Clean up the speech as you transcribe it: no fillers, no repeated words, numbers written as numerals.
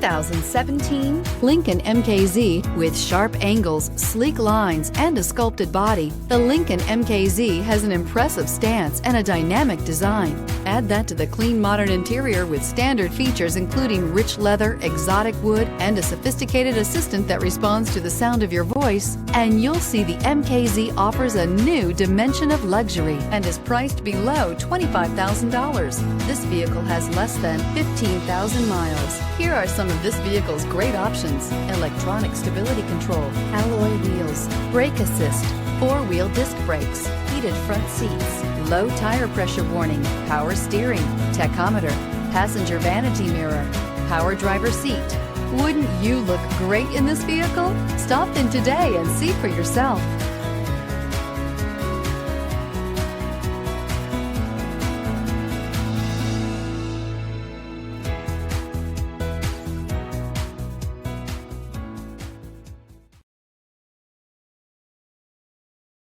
2017 Lincoln MKZ. With sharp angles, sleek lines, and a sculpted body, the Lincoln MKZ has an impressive stance and a dynamic design. Add that to the clean modern interior with standard features including rich leather, exotic wood, and a sophisticated assistant that responds to the sound of your voice, and you'll see the MKZ offers a new dimension of luxury and is priced below $25,000. This vehicle has less than 15,000 miles. Here are some of this vehicle's great options: electronic stability control, alloy wheels, brake assist, four-wheel disc brakes, heated front seats, low tire pressure warning, power steering, tachometer, passenger vanity mirror, power driver seat. Wouldn't you look great in this vehicle? Stop in today and see for yourself.